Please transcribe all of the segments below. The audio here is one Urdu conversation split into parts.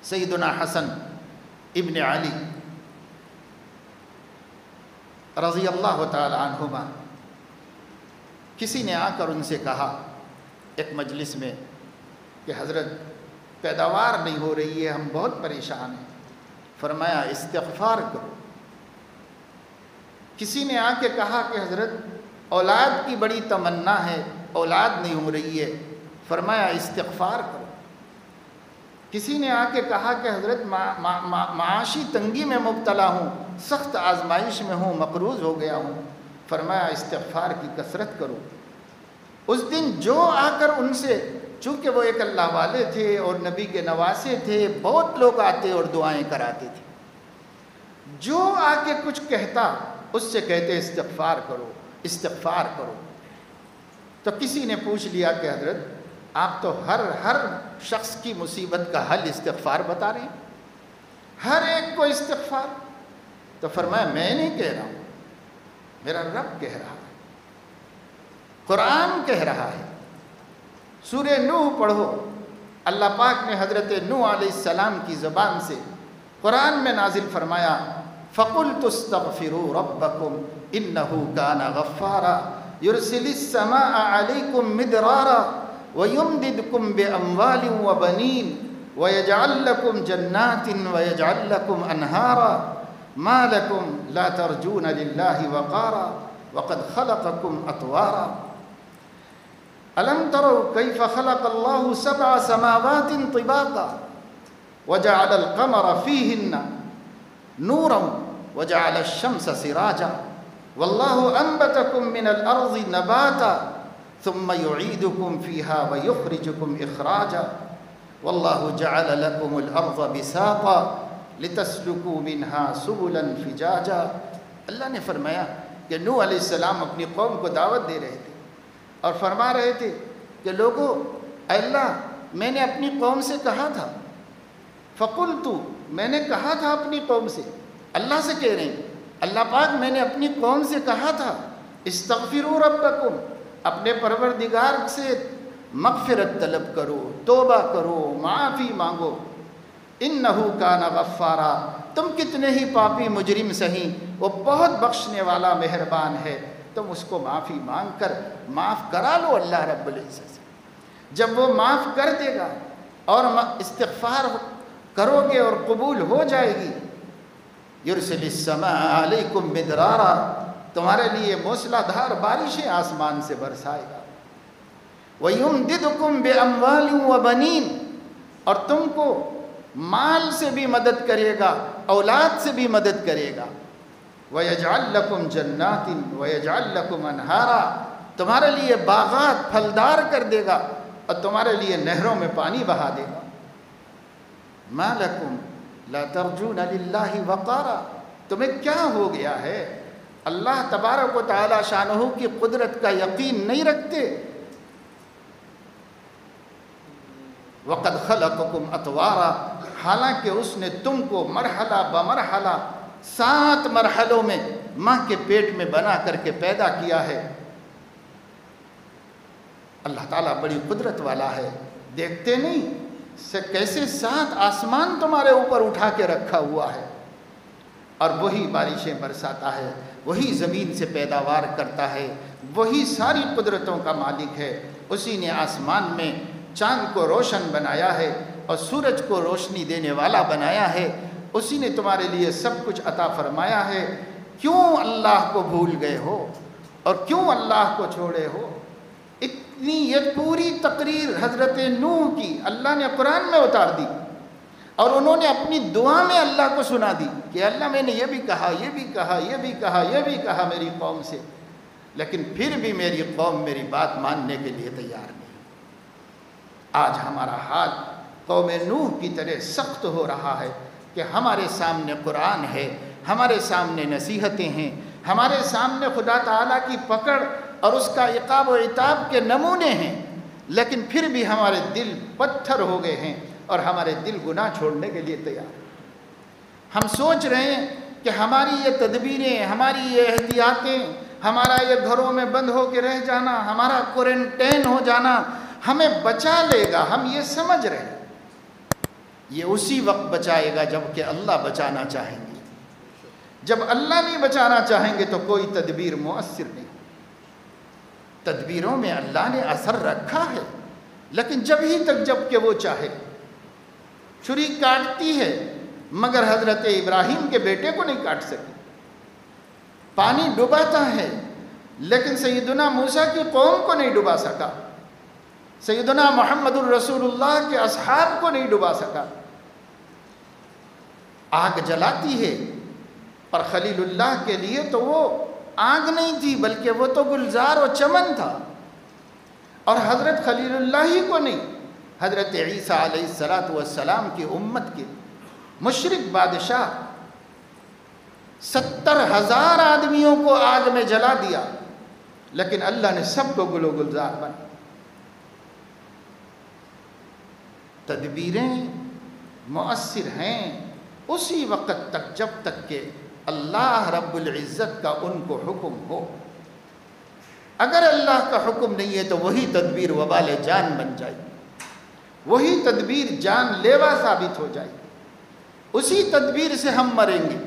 سیدنا حسن ابن علی رضی اللہ تعالی عنہما، کسی نے آ کر ان سے کہا ایک مجلس میں کہ حضرت پیداوار نہیں ہو رہی ہے، ہم بہت پریشان ہیں۔ فرمایا استغفار کرو۔ کسی نے آ کے کہا کہ حضرت اولاد کی بڑی تمنا ہے، اولاد نہیں ہو رہی ہے۔ فرمایا استغفار کرو۔ کسی نے آ کے کہا کہ حضرت معاشی تنگی میں مبتلا ہوں، سخت آزمائش میں ہوں، مقروض ہو گیا ہوں۔ فرمایا استغفار کی کثرت کرو۔ اس دن جو آ کر ان سے، چونکہ وہ ایک اللہ والے تھے اور نبی کے نواسے تھے، بہت لوگ آتے اور دعائیں کراتے تھے، جو آ کے کچھ کہتا اس سے کہتے استغفار کرو، استغفار کرو۔ تو کسی نے پوچھ لیا کہ حضرت آپ تو ہر شخص کی مصیبت کا حل استغفار بتا رہے ہیں، ہر ایک کو استغفار۔ تو فرمایا میں نہیں کہہ رہا ہوں، میرا رب کہہ رہا ہے، قرآن کہہ رہا ہے۔ سورہ نوح پڑھو، اللہ پاک نے حضرت نوح علیہ السلام کی زبان سے قرآن میں نازل فرمایا فَقُلْتُ اسْتَغْفِرُوا رَبَّكُمْ إِنَّهُ كَانَ غَفَّارًا يُرْسِلِ السَّمَاءَ عَلَيْكُمْ مِدْرَارًا وَيُمْدِدْكُمْ بِأَمْوَالٍ وَبَنِينَ وَيَجْعَلْ لَكُمْ جَنَّاتٍ وَيَجْعَلْ لَكُمْ أَنْهَارًا مَا لَكُمْ لَا تَرْجُونَ لِلَّهِ وَقَارًا وَقَدْ خَلَقَكُمْ أَطْوَارًا أَلَمْ تَرَوْا كَيْفَ خَلَقَ اللَّهُ سَبْعَ سَمَاوَاتٍ طِبَاقًا وَجَعَلَ الْقَمَرَ فِيهِنَّ نُورًا وَجَعَلَ الشَّمْسَ سِرَاجًا وَاللَّهُ أَنبَتَكُم مِّنَ الْأَرْضِ نَبَاتًا ثُمَّ يُعِيدُكُم فِيهَا وَيُخْرِجُكُم إِخْرَاجًا وَاللَّهُ جَعَلَ لَكُمُ الْأَرْضَ بِسَاطًا لِتَسْلُكُوا مِنْهَا سُبُلًا فِجَاجًا۔ اللہ نے فرمایا کہ نوح علیہ السلام اپنی قوم کو دعوت دے رہے تھے اور فرما رہے تھے کہ لوگو اللہ میں نے اپنی قوم سے کہا تھا، فَقُلْتُ میں نے کہا تھا اپنی قوم سے، اللہ سے کہہ رہے ہیں اللہ پاک میں نے اپنی قوم سے کہا تھا استغفروا ربکم، اپنے پروردگار سے مغفرت طلب کرو، توبہ کرو، معافی مانگو، انہو کان غفارا، تم کتنے ہی پاپی مجرم سہیں وہ بہت بخشنے والا مہربان ہے، تم اس کو معافی مانگ کر معاف کرا لو اللہ رب العزت سے۔ جب وہ معاف کر دے گا اور استغفار کرو گے اور قبول ہو جائے گی، یرسل السماء علیکم مدرارا، تمہارے لیے موسلا دھار بارشیں آسمان سے برسائے گا، وَيُمْدِدُكُمْ بِأَمْوَالٍ وَبَنِينَ، اور تم کو مال سے بھی مدد کرے گا، اولاد سے بھی مدد کرے گا، وَيَجْعَلْ لَكُمْ جَنَّاتٍ وَيَجْعَلْ لَكُمْ أَنْهَارًا، تمہارے لیے باغات پھلدار کر دے گا اور تمہارے لیے نہروں میں پانی بہا دے گا۔ مَا لَكُمْ لَا تَرْجُونَ لِلَّهِ وَقَارًا، تمہیں کیا ہو گیا ہے، اللہ تبارک و تعالی شانہ کی قدرت کا یقین نہیں رکھتے؟ وَقَدْ خَلَقَكُمْ أَطْوَارًا، حالانکہ اس نے تم کو مرحلہ بمرحلہ 7 مرحلوں میں ماں کے پیٹ میں بنا کر کے پیدا کیا ہے۔ اللہ تعالیٰ بڑی قدرت والا ہے، دیکھتے نہیں کیسے 7 آسمان تمہارے اوپر اٹھا کے رکھا ہوا ہے، اور وہی بارشیں برساتا ہے، وہی زمین سے پیداوار کرتا ہے، وہی ساری قدرتوں کا مالک ہے۔ اسی نے آسمان میں چاند کو روشن بنایا ہے اور سورج کو روشنی دینے والا بنایا ہے، اسی نے تمہارے لیے سب کچھ عطا فرمایا ہے۔ کیوں اللہ کو بھول گئے ہو اور کیوں اللہ کو چھوڑے ہو؟ اتنی یہ پوری تقریر حضرت نوح کی اللہ نے قرآن میں اتار دی، اور انہوں نے اپنی دعا میں اللہ کو سنا دی کہ اللہ میں نے یہ بھی کہا، یہ بھی کہا، یہ بھی کہا، یہ بھی کہا میری قوم سے، لیکن پھر بھی میری قوم میری بات ماننے کے لیے تیار نہیں۔ آج ہمارا حال قوم نوح کی طرح سخت ہو رہا ہے کہ ہمارے سامنے قرآن ہے، ہمارے سامنے نصیحتیں ہیں، ہمارے سامنے خدا تعالیٰ کی پکڑ اور اس کا عقاب و عتاب کے نمونے ہیں، لیکن پھر بھی ہمارے دل پتھر ہو گئے ہیں اور ہمارے دل گناہ چھوڑنے کے لیے تیار ہیں۔ ہم سوچ رہے ہیں کہ ہماری یہ تدبیریں، ہماری یہ احتیاطیں، ہمارا یہ گھروں میں بند ہو کے رہ جانا، ہمارا کوارنٹین ہو جانا ہمیں بچا لے گا، ہم یہ سمجھ رہے ہیں، یہ اسی وقت بچائے گا جب کہ اللہ بچانا چاہیں گے۔ جب اللہ نہیں بچانا چاہیں گے تو کوئی تدبیر مؤثر نہیں۔ تدبیروں میں اللہ نے اثر رکھا ہے، لیکن جب کہ وہ چاہے۔ چھری کاٹتی ہے مگر حضرت ابراہیم کے بیٹے کو نہیں کاٹ سکی۔ پانی ڈباتا ہے لیکن سیدنا موسیٰ کی قوم کو نہیں ڈبا سکا، سیدنا محمد الرسول اللہ کے اصحاب کو نہیں ڈبا سکا۔ آگ جلاتی ہے پر خلیل اللہ کے لیے تو وہ آگ نہیں تھی بلکہ وہ تو گلزار و چمن تھا، اور حضرت خلیل اللہ ہی کو نہیں، حضرت عیسیٰ علیہ السلام کی امت کے مشرک بادشاہ 70,000 آدمیوں کو آگ میں جلا دیا، لیکن اللہ نے سب کو گل و گلزار بنا۔ تدبیریں مؤثر ہیں اسی وقت تک جب تک کہ اللہ رب العزت کا ان کو حکم ہو۔ اگر اللہ کا حکم نہیں ہے تو وہی تدبیر وبال جان بن جائے، وہی تدبیر جان لیوا ثابت ہو جائے، اسی تدبیر سے ہم مریں گے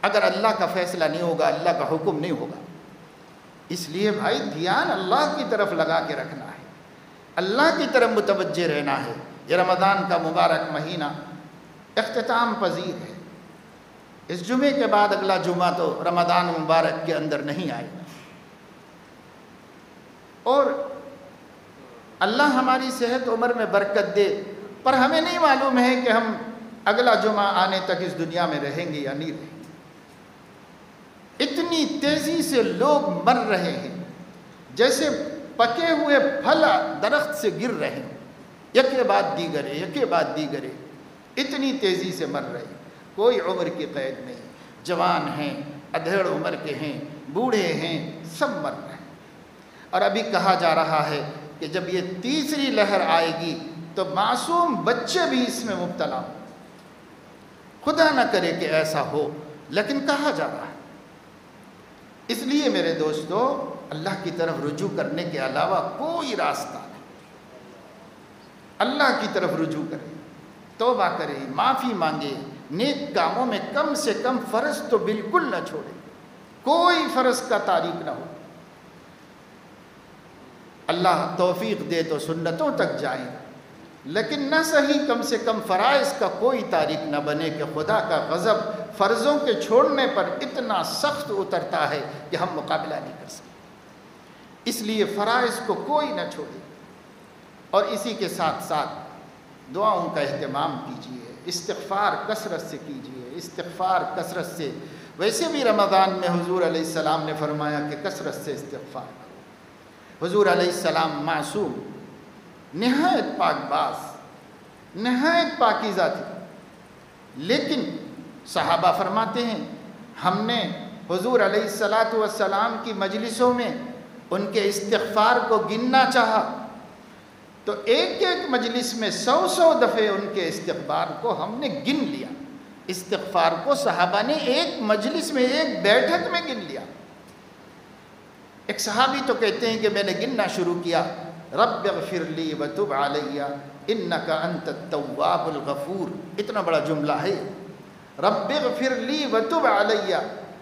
اگر اللہ کا فیصلہ نہیں ہوگا، اللہ کا حکم نہیں ہوگا۔ اس لیے بھائی دھیان اللہ کی طرف لگا کے رکھنا ہے، اللہ کی طرف متوجہ رہنا ہے۔ یہ رمضان کا مبارک مہینہ اختتام پذیر ہے۔ اس جمعے کے بعد اگلا جمعہ تو رمضان مبارک کے اندر نہیں آئے گا، اور اللہ ہماری صحت عمر میں برکت دے، پر ہمیں نہیں معلوم ہے کہ ہم اگلا جمعہ آنے تک اس دنیا میں رہیں گے یا نہیں رہیں گے۔ اتنی تیزی سے لوگ مر رہے ہیں جیسے پکے ہوئے پھل درخت سے گر رہے ہیں، یکے بعد دیگرے یکے بعد دیگرے، اتنی تیزی سے مر رہے ہیں۔ کوئی عمر کی قید نہیں، جوان ہیں، ادھیڑ عمر کے ہیں، بوڑھے ہیں، سب مر رہے ہیں۔ اور ابھی کہا جا رہا ہے کہ جب یہ تیسری لہر آئے گی تو معصوم بچے بھی اس میں مبتلا ہوں۔ خدا نہ کرے کہ ایسا ہو، لیکن کہا جا رہا ہے۔ اس لیے میرے دوستو، اللہ کی طرف رجوع کرنے کے علاوہ کوئی راستہ نہیں۔ اللہ کی طرف رجوع کرے، توبہ کرے، معافی مانگے، نیک کاموں میں کم سے کم فرض تو بالکل نہ چھوڑے، کوئی فرض کا تاریک نہ ہو۔ اللہ توفیق دے تو سنتوں تک جائیں، لیکن نہ صحیح کم سے کم فرائض کا کوئی تاریک نہ بنے کہ خدا کا غضب فرضوں کے چھوڑنے پر اتنا سخت اترتا ہے کہ ہم مقابلہ نہیں کر سکتے۔ اس لیے فرائض کو کوئی نہ چھوڑے، اور اسی کے ساتھ ساتھ دعاؤں کا اہتمام کیجیے، استغفار کثرت سے کیجیے، استغفار کثرت سے۔ ویسے بھی رمضان میں حضور علیہ السلام نے فرمایا کہ کثرت سے استغفار کرو۔ حضور علیہ السلام معصوم، نہایت پاک باز، نہایت پاکیزہ تھی، لیکن صحابہ فرماتے ہیں ہم نے حضور علیہ السلام کی مجلسوں میں ان کے استغفار کو گننا چاہا تو ایک ایک مجلس میں 100 دفعے ان کے استغفار کو ہم نے گن لیا۔ استغفار کو صحابہ نے ایک مجلس میں، ایک بیٹھک میں گن لیا۔ ایک صحابی تو کہتے ہیں کہ میں نے گننا شروع کیا، رب اغفر لی وتب علی انک انت التواب الغفور۔ اتنا بڑا جملہ ہے، رب اغفر لی وتب علی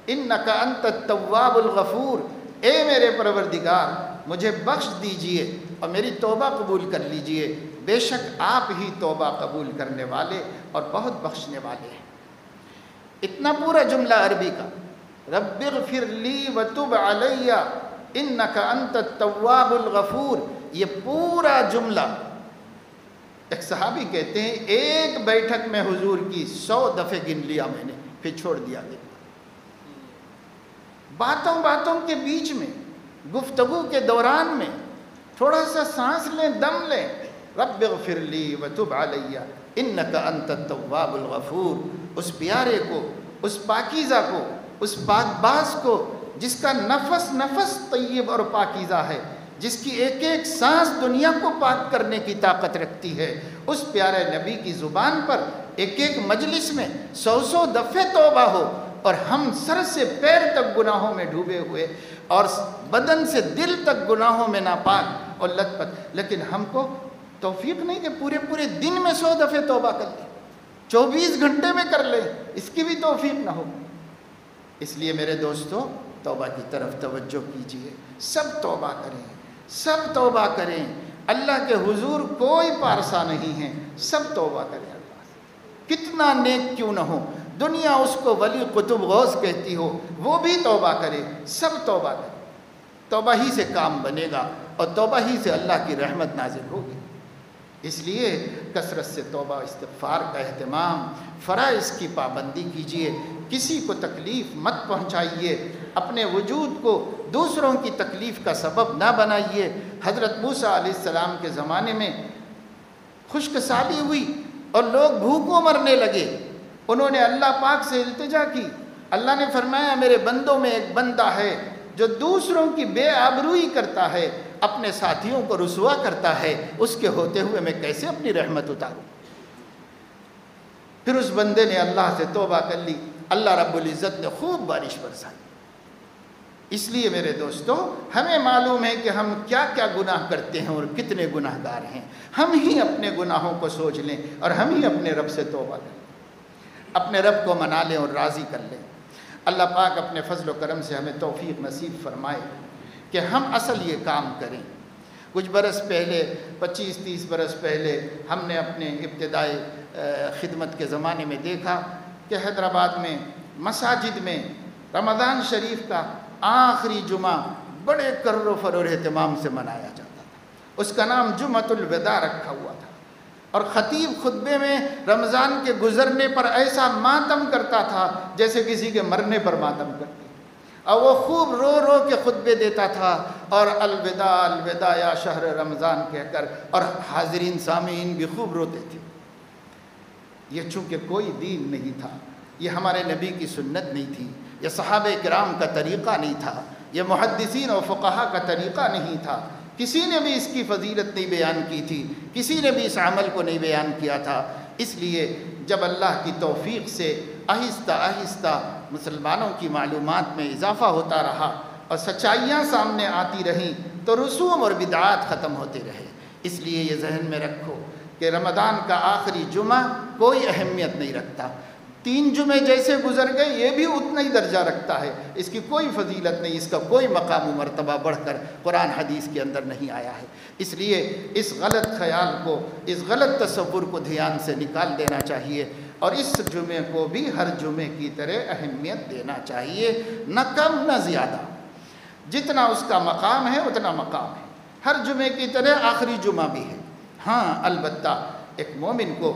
انک انت التواب الغفور۔ اے میرے پروردگار مجھے بخش دیجئے اور میری توبہ قبول کر لیجئے، بے شک آپ ہی توبہ قبول کرنے والے اور بہت بخشنے والے ہیں۔ اتنا پورا جملہ عربی کا، رب اغفر لی وتب علی انک انت التواب الغفور، یہ پورا جملہ ایک صحابی کہتے ہیں ایک بیٹھک میں حضور کی 100 دفعے گن لیا میں نے، پھر چھوڑ دیا گیا۔ باتوں کے بیچ میں، گفتگو کے دوران میں تھوڑا سا سانس لیں، دم لیں، رب اغفر لی وتب علی انک انت التواب الغفور۔ اس پیارے کو، اس پاکیزہ کو، اس پاک باز کو جس کا نفس نفس طیب اور پاکیزہ ہے، جس کی ایک ایک سانس دنیا کو پاک کرنے کی طاقت رکھتی ہے، اس پیارے نبی کی زبان پر ایک ایک مجلس میں 100 دفعے توبہ ہو، اور ہم سر سے پیر تک گناہوں میں ڈوبے ہوئے اور بدن سے دل تک گناہوں میں ناپاک اور لت پت، لیکن ہم کو توفیق نہیں کہ پورے دن میں 100 دفعے توبہ کر لیں۔ 24 گھنٹے میں کر لے، اس کی بھی توفیق نہ ہو۔ اس لیے میرے دوستو توبہ کی طرف توجہ کیجیے، سب توبہ کریں، سب توبہ کریں، اللہ کے حضور کوئی پارسا نہیں ہے، سب توبہ کریں اللہ سے، کتنا نیک کیوں نہ ہو، دنیا اس کو ولی قطب غوث کہتی ہو، وہ بھی توبہ کرے، سب توبہ کرے، توبہ ہی سے کام بنے گا اور توبہ ہی سے اللہ کی رحمت نازل ہوگی۔ اس لیے کثرت سے توبہ استغفار کا اہتمام، فرائض کی پابندی کیجیے، کسی کو تکلیف مت پہنچائیے، اپنے وجود کو دوسروں کی تکلیف کا سبب نہ بنائیے۔ حضرت موسیٰ علیہ السلام کے زمانے میں خشک سالی ہوئی اور لوگ بھوکوں مرنے لگے، انہوں نے اللہ پاک سے التجا کی، اللہ نے فرمایا میرے بندوں میں ایک بندہ ہے جو دوسروں کی بے آبروئی کرتا ہے، اپنے ساتھیوں کو رسوا کرتا ہے، اس کے ہوتے ہوئے میں کیسے اپنی رحمت اتاروں؟ پھر اس بندے نے اللہ سے توبہ کر لی، اللہ رب العزت نے خوب بارش برسائی۔ اس لیے میرے دوستو ہمیں معلوم ہے کہ ہم کیا کیا گناہ کرتے ہیں اور کتنے گناہ گار ہیں، ہم ہی اپنے گناہوں کو سوچ لیں اور ہم ہی اپنے رب سے توبہ کریں، اپنے رب کو منا لیں اور راضی کر لیں۔ اللہ پاک اپنے فضل و کرم سے ہمیں توفیق نصیب فرمائے کہ ہم اصل یہ کام کریں۔ کچھ برس پہلے، 25-30 برس پہلے ہم نے اپنے ابتدائی خدمت کے زمانے میں دیکھا کہ حیدرآباد میں مساجد میں رمضان شریف کا آخری جمعہ بڑے کر و فر اور اہتمام سے منایا جاتا تھا، اس کا نام جمعۃ الوداع رکھا ہوا تھا، اور خطیب خطبے میں رمضان کے گزرنے پر ایسا ماتم کرتا تھا جیسے کسی کے مرنے پر ماتم کرتے، اور وہ خوب رو رو کے خطبے دیتا تھا اور الوداع الوداع یا شہر رمضان کہہ کر، اور حاضرین سامعین بھی خوب روتے تھے۔ یہ چونکہ کوئی دین نہیں تھا، یہ ہمارے نبی کی سنت نہیں تھی، یہ صحابہ کرام کا طریقہ نہیں تھا، یہ محدثین و فقہا کا طریقہ نہیں تھا، کسی نے بھی اس کی فضیلت نہیں بیان کی تھی، کسی نے بھی اس عمل کو نہیں بیان کیا تھا۔ اس لیے جب اللہ کی توفیق سے آہستہ آہستہ مسلمانوں کی معلومات میں اضافہ ہوتا رہا اور سچائیاں سامنے آتی رہیں تو رسوم اور بدعات ختم ہوتے رہے۔ اس لیے یہ ذہن میں رکھو کہ رمضان کا آخری جمعہ کوئی اہمیت نہیں رکھتا، 3 جمعے جیسے گزر گئے یہ بھی اتنا ہی درجہ رکھتا ہے، اس کی کوئی فضیلت نہیں، اس کا کوئی مقام و مرتبہ بڑھ کر قرآن حدیث کے اندر نہیں آیا ہے۔ اس لیے اس غلط خیال کو، اس غلط تصور کو دھیان سے نکال دینا چاہیے، اور اس جمعے کو بھی ہر جمعے کی طرح اہمیت دینا چاہیے، نہ کم نہ زیادہ، جتنا اس کا مقام ہے اتنا مقام ہے، ہر جمعے کی طرح آخری جمعہ بھی ہے۔ ہاں البتہ ایک مومن کو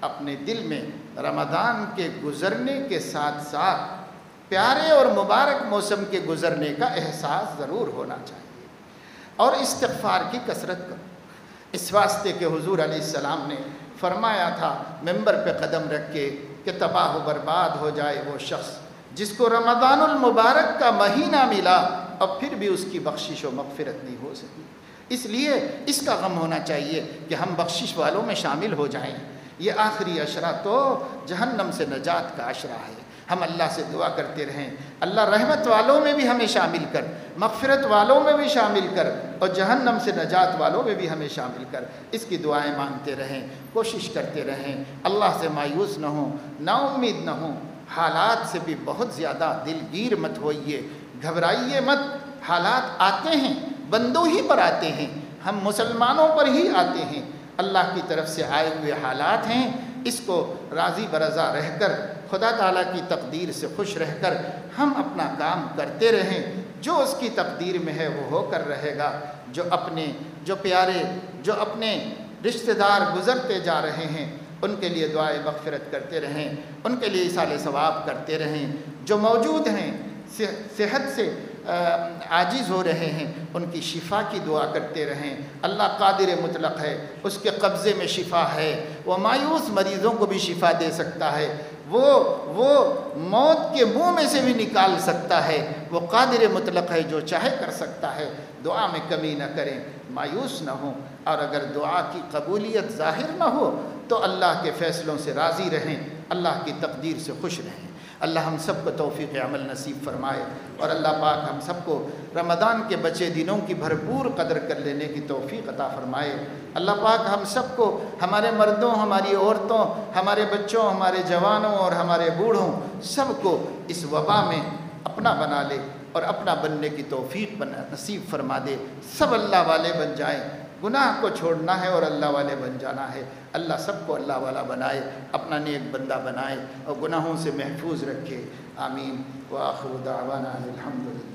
اپنے دل میں رمضان کے گزرنے کے ساتھ ساتھ پیارے اور مبارک موسم کے گزرنے کا احساس ضرور ہونا چاہیے، اور استغفار کی کثرت کرو۔ اس واسطے کہ حضور علیہ السلام نے فرمایا تھا ممبر پہ قدم رکھ کے کہ تباہ و برباد ہو جائے وہ شخص جس کو رمضان المبارک کا مہینہ ملا اور پھر بھی اس کی بخشش و مغفرت نہیں ہو سکی۔ اس لیے اس کا غم ہونا چاہیے کہ ہم بخشش والوں میں شامل ہو جائیں۔ یہ آخری عشرہ تو جہنم سے نجات کا عشرہ ہے، ہم اللہ سے دعا کرتے رہیں اللہ رحمت والوں میں بھی ہمیں شامل کر، مغفرت والوں میں بھی شامل کر، اور جہنم سے نجات والوں میں بھی ہمیں شامل کر۔ اس کی دعائیں مانگتے رہیں، کوشش کرتے رہیں، اللہ سے مایوس نہ ہوں، نا امید نہ ہوں، حالات سے بھی بہت زیادہ دلگیر مت ہوئیے، گھبرائیے مت، حالات آتے ہیں، بندوں ہی پر آتے ہیں، ہم مسلمانوں پر ہی آتے ہیں، اللہ کی طرف سے آئے ہوئے حالات ہیں، اس کو راضی برضا رہ کر خدا تعالیٰ کی تقدیر سے خوش رہ کر ہم اپنا کام کرتے رہیں، جو اس کی تقدیر میں ہے وہ ہو کر رہے گا۔ جو پیارے، جو اپنے رشتہ دار گزرتے جا رہے ہیں ان کے لیے دعائے مغفرت کرتے رہیں، ان کے لیے ایصال ثواب کرتے رہیں، جو موجود ہیں صحت سے عاجز ہو رہے ہیں ان کی شفا کی دعا کرتے رہیں، اللہ قادر مطلق ہے، اس کے قبضے میں شفا ہے، وہ مایوس مریضوں کو بھی شفا دے سکتا ہے، وہ موت کے منہ میں سے بھی نکال سکتا ہے، وہ قادر مطلق ہے، جو چاہے کر سکتا ہے۔ دعا میں کمی نہ کریں، مایوس نہ ہوں، اور اگر دعا کی قبولیت ظاہر نہ ہو تو اللہ کے فیصلوں سے راضی رہیں، اللہ کی تقدیر سے خوش رہیں۔ اللہ ہم سب کو توفیق عمل نصیب فرمائے، اور اللہ پاک ہم سب کو رمضان کے بچے دنوں کی بھرپور قدر کر لینے کی توفیق عطا فرمائے۔ اللہ پاک ہم سب کو، ہمارے مردوں، ہماری عورتوں، ہمارے بچوں، ہمارے جوانوں اور ہمارے بوڑھوں، سب کو اس وبا میں اپنا بنا لے اور اپنا بننے کی توفیق نصیب فرما دے۔ سب اللہ والے بن جائیں، گناہ کو چھوڑنا ہے اور اللہ والے بن جانا ہے۔ اللہ سب کو اللہ والا بنائے، اپنا نیک بندہ بنائے اور گناہوں سے محفوظ رکھے۔ آمین۔ وآخر دعوانا الحمدللہ۔